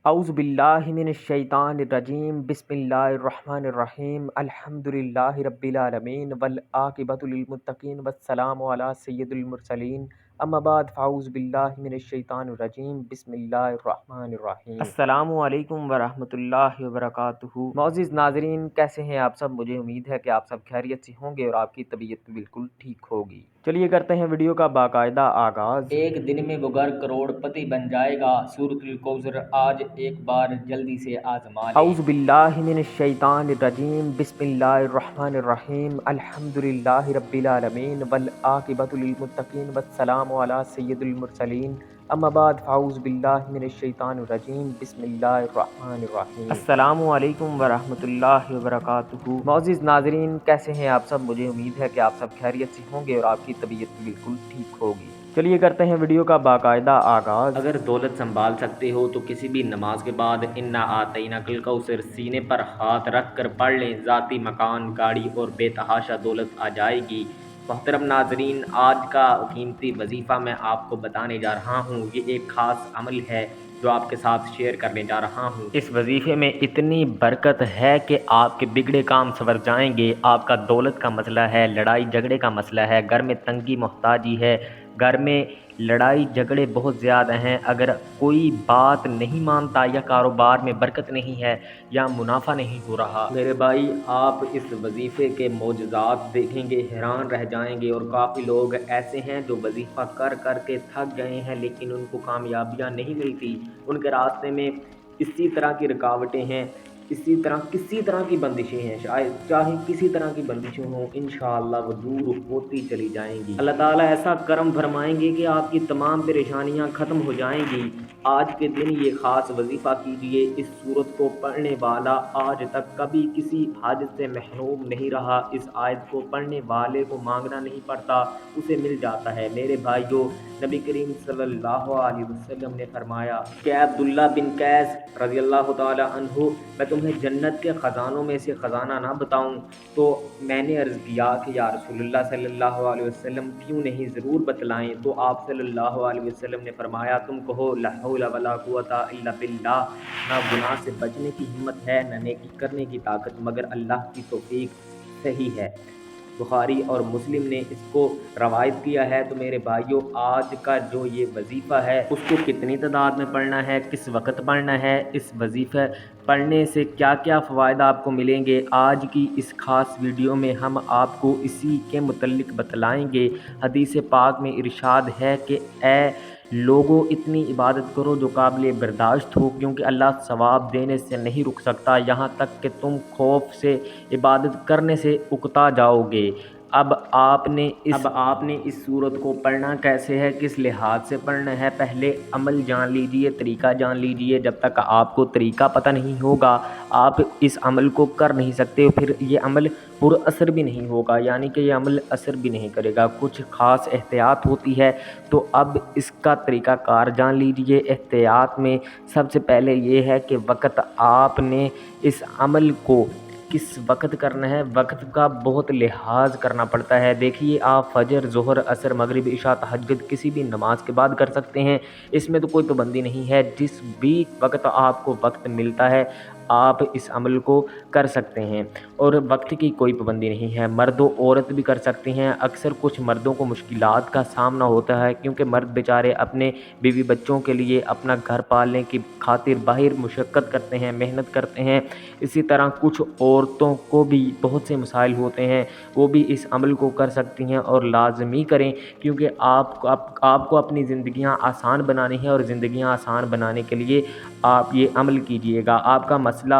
اعوذ باللہ من الشیطان الرجیم بسم اللہ الرحمن الرحیم الحمدللہ رب العالمین والعاقبۃ للمتقین والسلام علی سید المرسلین اما بعد فاعوذ باللہ من الشیطان الرجیم بسم اللہ الرحمن الرحیم۔ السلام علیکم ورحمۃ اللہ وبرکاتہ۔ معزز ناظرین، کیسے ہیں آپ سب؟ مجھے امید ہے کہ آپ سب خیریت سے ہوں گے اور آپ کی طبیعت بالکل ٹھیک ہوگی۔ چلیے کرتے ہیں ویڈیو کا باقاعدہ آغاز۔ ایک دن میں وہ گھر کروڑ پتی بن جائے گا۔ سورۃ الکوثر آج ایک بار جلدی سے آزما لیں۔ اعوذ باللہ من الشیطان الرجیم بسم اللہ الرحمن الرحیم الحمدللہ رب العالمین والعاقبۃ للمتقین والسلام علی سید المرسلین اما بعد فاعوذ باللہ من الشیطان الرجیم بسم اللہ الرحمن الرحیم۔ السلام علیکم ورحمۃ اللہ وبرکاتہ۔ معزز ناظرین، کیسے ہیں آپ سب؟ مجھے امید ہے کہ آپ سب خیریت سے ہوں گے اور آپ کی طبیعت بالکل ٹھیک ہوگی۔ چلیے کرتے ہیں ویڈیو کا باقاعدہ آغاز۔ اگر دولت سنبھال سکتے ہو تو کسی بھی نماز کے بعد انا آتیناک الکوثر سینے پر ہاتھ رکھ کر پڑھ لیں۔ ذاتی مکان، گاڑی اور بے تحاشا دولت آ جائے گی۔ محترم ناظرین، آج کا قیمتی وظیفہ میں آپ کو بتانے جا رہا ہوں۔ یہ ایک خاص عمل ہے جو آپ کے ساتھ شیئر کرنے جا رہا ہوں۔ اس وظیفے میں اتنی برکت ہے کہ آپ کے بگڑے کام سنور جائیں گے۔ آپ کا دولت کا مسئلہ ہے، لڑائی جھگڑے کا مسئلہ ہے، گھر میں تنگی محتاجی ہے، گھر میں لڑائی جھگڑے بہت زیادہ ہیں، اگر کوئی بات نہیں مانتا یا کاروبار میں برکت نہیں ہے یا منافع نہیں ہو رہا، میرے بھائی، آپ اس وظیفے کے معجزات دیکھیں گے، حیران رہ جائیں گے۔ اور کافی لوگ ایسے ہیں جو وظیفہ کر کر کے تھک گئے ہیں لیکن ان کو کامیابیاں نہیں ملتی۔ ان کے راستے میں اسی طرح کی رکاوٹیں ہیں، کسی طرح کی بندشیں ہیں، شاید چاہے کسی طرح کی بندشیں ہوں، انشاءاللہ وہ دور ہوتی چلی جائیں گی۔ اللہ تعالیٰ ایسا کرم فرمائیں گے کہ آپ کی تمام پریشانیاں ختم ہو جائیں گی۔ آج کے دن یہ خاص وظیفہ کیجئے۔ اس سورت کو پڑھنے والا آج تک کبھی کسی حاجت سے محروم نہیں رہا۔ اس آیت کو پڑھنے والے کو مانگنا نہیں پڑتا، اسے مل جاتا ہے۔ میرے بھائیو، نبی کریم صلی اللہ علیہ وسلم نے فرمایا کہ عبداللہ بن قیس رضی اللہ تعالی عنہ، میں تمہیں جنت کے خزانوں میں سے خزانہ نہ بتاؤں؟ تو میں نے عرض کیا کہ یا رسول اللہ صلی اللہ علیہ وسلم کیوں نہیں، ضرور بتلائیں۔ تو آپ صلی اللہ علیہ وسلم نے فرمایا تم کہو لا حول ولا قوت الا باللہ، نہ گناہ سے بچنے کی ہمت ہے نہ نیکی کرنے کی طاقت مگر اللہ کی توفیق صحیح ہے۔ بخاری اور مسلم نے اس کو روایت کیا ہے۔ تو میرے بھائیوں، آج کا جو یہ وظیفہ ہے اس کو کتنی تعداد میں پڑھنا ہے، کس وقت پڑھنا ہے، اس وظیفہ پڑھنے سے کیا کیا فوائد آپ کو ملیں گے، آج کی اس خاص ویڈیو میں ہم آپ کو اسی کے متعلق بتلائیں گے۔ حدیث پاک میں ارشاد ہے کہ اے لوگوں، اتنی عبادت کرو جو قابل برداشت ہو، کیونکہ اللہ ثواب دینے سے نہیں رک سکتا یہاں تک کہ تم خوف سے عبادت کرنے سے اکتا جاؤ گے۔ اب آپ نے اس صورت کو پڑھنا کیسے ہے، کس لحاظ سے پڑھنا ہے، پہلے عمل جان لیجئے، طریقہ جان لیجئے۔ جب تک آپ کو طریقہ پتہ نہیں ہوگا آپ اس عمل کو کر نہیں سکتے، پھر یہ عمل پر اثر بھی نہیں ہوگا، یعنی کہ یہ عمل اثر بھی نہیں کرے گا۔ کچھ خاص احتیاط ہوتی ہے، تو اب اس کا طریقہ کار جان لیجئے۔ احتیاط میں سب سے پہلے یہ ہے کہ وقت، آپ نے اس عمل کو کس وقت کرنا ہے، وقت کا بہت لحاظ کرنا پڑتا ہے۔ دیکھیے، آپ فجر، ظہر، عصر، مغرب، عشاء، تہجد کسی بھی نماز کے بعد کر سکتے ہیں، اس میں تو کوئی پابندی نہیں ہے۔ جس بھی وقت آپ کو وقت ملتا ہے آپ اس عمل کو کر سکتے ہیں، اور وقت کی کوئی پابندی نہیں ہے۔ مرد و عورت بھی کر سکتے ہیں۔ اکثر کچھ مردوں کو مشکلات کا سامنا ہوتا ہے کیونکہ مرد بیچارے اپنے بیوی بچوں کے لیے، اپنا گھر پالنے کی خاطر باہر مشقت کرتے ہیں، محنت کرتے ہیں۔ اسی طرح کچھ عورتوں کو بھی بہت سے مسائل ہوتے ہیں، وہ بھی اس عمل کو کر سکتی ہیں، اور لازمی کریں، کیونکہ آپ کو اپنی زندگیاں آسان بنانی ہے، اور زندگیاں آسان بنانے کے لیے آپ یہ عمل کیجئے گا۔ آپ کا مسئلہ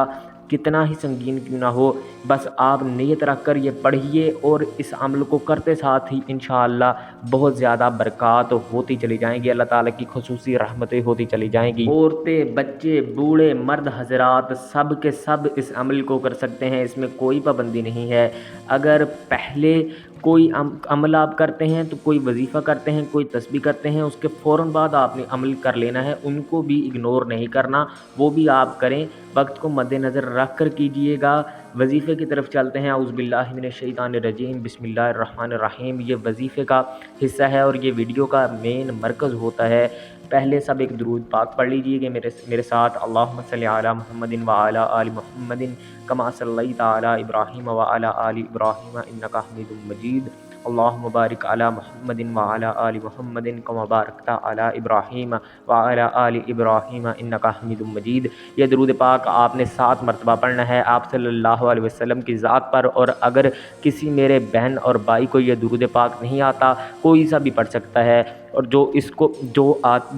کتنا ہی سنگین کیوں نہ ہو، بس آپ نیت رکھ کر یہ پڑھیے، اور اس عمل کو کرتے ساتھ ہی انشاءاللہ بہت زیادہ برکات ہوتی چلی جائیں گی، اللہ تعالیٰ کی خصوصی رحمتیں ہوتی چلی جائیں گی۔ عورتیں، بچے، بوڑھے، مرد حضرات سب کے سب اس عمل کو کر سکتے ہیں، اس میں کوئی پابندی نہیں ہے۔ اگر پہلے کوئی عمل آپ کرتے ہیں تو کوئی وظیفہ کرتے ہیں، کوئی تسبیح کرتے ہیں، اس کے فوراً بعد آپ نے عمل کر لینا ہے، ان کو بھی اگنور نہیں کرنا، وہ بھی آپ کریں، وقت کو مد نظر رکھ کر کیجئے گا۔ وظیفے کی طرف چلتے ہیں۔ اعوذ باللہ من الشیطان الرجیم بسم اللہ الرحمن الرحیم۔ یہ وظیفے کا حصہ ہے اور یہ ویڈیو کا مین مرکز ہوتا ہے۔ پہلے سب ایک درود پاک پڑھ لیجئے کہ میرے ساتھ اللہم صلی علی محمد وعلی آل محمد کما صلیت علی ابراہیم وعلی آل ابراہیم انک حمید مجید اللہم بارک علی محمد وعلی آل محمد کما بارکت علی ابراہیم وعلی آل ابراہیم انک حمید مجید۔ یہ درود پاک آپ نے 7 مرتبہ پڑھنا ہے آپ صلی اللہ علیہ وسلم کی ذات پر، اور اگر کسی میرے بہن اور بھائی کو یہ درود پاک نہیں آتا، کوئی سا بھی پڑھ سکتا ہے، اور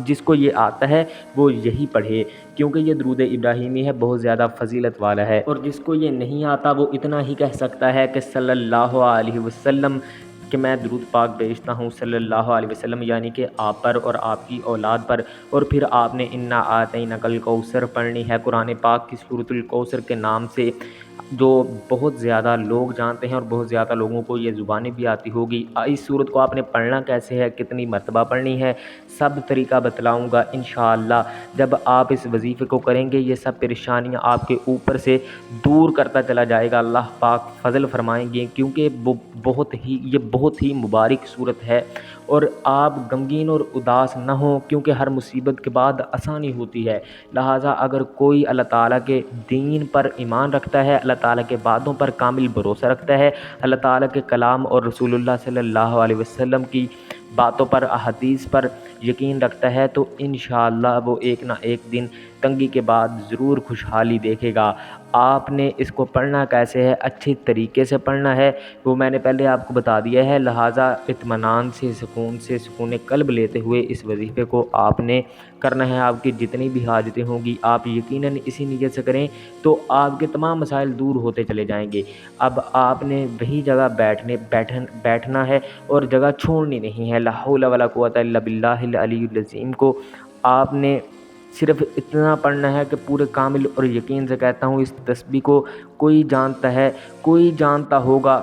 جس کو یہ آتا ہے وہ یہی پڑھے، کیونکہ یہ درود ابراہیمی ہے، بہت زیادہ فضیلت والا ہے۔ اور جس کو یہ نہیں آتا وہ اتنا ہی کہہ سکتا ہے کہ صلی اللہ علیہ وسلم، کہ میں درود پاک بھیجتا ہوں صلی اللہ علیہ وسلم، یعنی کہ آپ پر اور آپ کی اولاد پر۔ اور پھر آپ نے انا اعطیناک الکوثر پڑھنی ہے، قرآن پاک کی سورۃ الکوثر کے نام سے، جو بہت زیادہ لوگ جانتے ہیں اور بہت زیادہ لوگوں کو یہ زبانیں بھی آتی ہوگی۔ اس سورت کو آپ نے پڑھنا کیسے ہے، کتنی مرتبہ پڑھنی ہے، سب طریقہ بتلاؤں گا انشاءاللہ۔ جب آپ اس وظیفے کو کریں گے یہ سب پریشانیاں آپ کے اوپر سے دور کرتا چلا جائے گا، اللہ پاک فضل فرمائیں گے، کیونکہ یہ بہت ہی مبارک صورت ہے۔ اور آپ غمگین اور اداس نہ ہوں، کیونکہ ہر مصیبت کے بعد آسانی ہوتی ہے، لہٰذا اگر کوئی اللہ تعالیٰ کے دین پر ایمان رکھتا ہے، اللہ تعالیٰ کے وعدوں پر کامل بھروسہ رکھتا ہے، اللہ تعالیٰ کے کلام اور رسول اللہ صلی اللہ علیہ وسلم کی باتوں پر، احادیث پر یقین رکھتا ہے، تو انشاءاللہ وہ ایک نہ ایک دن تنگی کے بعد ضرور خوشحالی دیکھے گا۔ آپ نے اس کو پڑھنا کیسے ہے، اچھے طریقے سے پڑھنا ہے، وہ میں نے پہلے آپ کو بتا دیا ہے، لہٰذا اطمینان سے سکون قلب لیتے ہوئے اس وظیفے کو آپ نے کرنا ہے۔ آپ کی جتنی بھی حاجتیں ہوں گی آپ یقیناً اسی نیت سے کریں تو آپ کے تمام مسائل دور ہوتے چلے جائیں گے۔ اب آپ نے وہی جگہ بیٹھنا ہے اور جگہ چھوڑنی نہیں ہے۔ لا حول ولا قوۃ الا باللہ العلی العظیم کو آپ نے صرف اتنا پڑھنا ہے کہ پورے کامل اور یقین سے کہتا ہوں، اس تسبیح کو کوئی جانتا ہے، کوئی جانتا ہوگا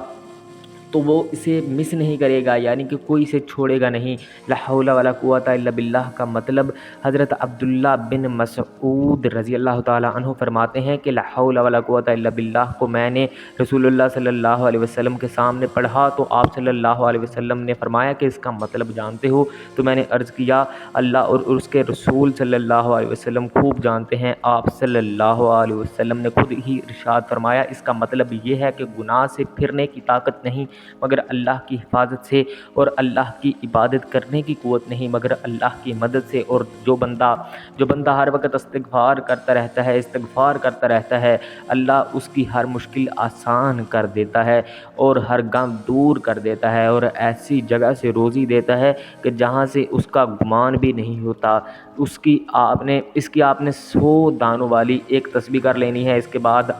تو وہ اسے مس نہیں کرے گا، یعنی کہ کوئی اسے چھوڑے گا نہیں۔ لا حول ولا قوۃ الا باللہ کا مطلب حضرت عبداللہ بن مسعود رضی اللہ تعالیٰ عنہ فرماتے ہیں کہ لا حول ولا قوۃ الا باللہ کو میں نے رسول اللہ صلی اللہ علیہ وسلم کے سامنے پڑھا تو آپ صلی اللہ علیہ وسلم نے فرمایا کہ اس کا مطلب جانتے ہو؟ تو میں نے عرض کیا اللہ اور اس کے رسول صلی اللہ علیہ وسلم خوب جانتے ہیں۔ آپ صلی اللہ علیہ وسلم نے خود ہی ارشاد فرمایا اس کا مطلب یہ ہے کہ گناہ سے پھرنے کی طاقت نہیں مگر اللہ کی حفاظت سے، اور اللہ کی عبادت کرنے کی قوت نہیں مگر اللہ کی مدد سے، اور جو بندہ ہر وقت استغفار کرتا رہتا ہے اللہ اس کی ہر مشکل آسان کر دیتا ہے اور ہر غم دور کر دیتا ہے، اور ایسی جگہ سے روزی دیتا ہے کہ جہاں سے اس کا گمان بھی نہیں ہوتا۔ اس کی آپ نے 100 دانوں والی ایک تسبیح کر لینی ہے، اس کے بعد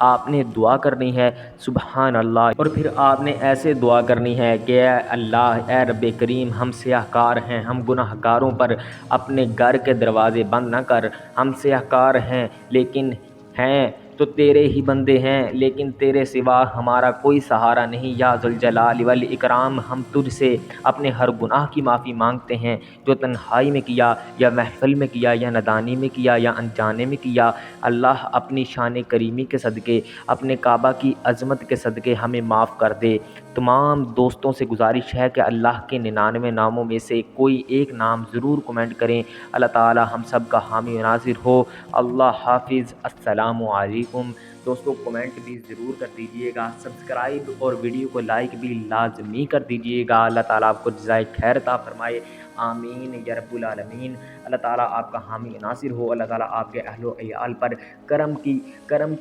آپ نے دعا کرنی ہے سبحان اللہ، اور پھر آپ نے ایسے دعا کرنی ہے کہ اے اللہ، اے رب کریم، ہم سیاہ کار ہیں، ہم گناہ گاروں پر اپنے گھر کے دروازے بند نہ کر، ہم سیاہ کار ہیں لیکن ہیں تو تیرے ہی بندے ہیں، لیکن تیرے سوا ہمارا کوئی سہارا نہیں، یا ذوالجلال والاکرام، ہم تجھ سے اپنے ہر گناہ کی معافی مانگتے ہیں جو تنہائی میں کیا یا محفل میں کیا یا نادانی میں کیا یا انجانے میں کیا۔ اللہ اپنی شان کریمی کے صدقے، اپنے کعبہ کی عظمت کے صدقے ہمیں معاف کر دے۔ تمام دوستوں سے گزارش ہے کہ اللہ کے 99 ناموں میں سے کوئی ایک نام ضرور کمنٹ کریں، اللہ تعالی ہم سب کا حامی و ناصر ہو۔ اللہ حافظ، السلام علیکم۔ دوستوں کمنٹ بھی ضرور کر دیجئے گا، سبسکرائب اور ویڈیو کو لائک بھی لازمی کر دیجئے گا۔ اللہ تعالیٰ آپ کو جزائے خیر عطا فرمائے، آمین یا رب العالمین۔ اللہ تعالیٰ آپ کا حامی و ناصر ہو، اللہ تعالیٰ آپ کے اہل و عیال پر کرم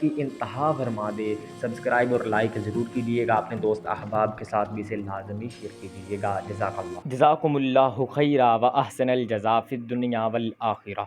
کی انتہا فرما دے۔ سبسکرائب اور لائک ضرور کیجیے گا، اپنے دوست احباب کے ساتھ بھی اسے لازمی شیئر کیجیے گا۔ جزاک اللہ، جزاکم اللہ خیرا و احسن الجزاء فی الدنیا والآخرہ۔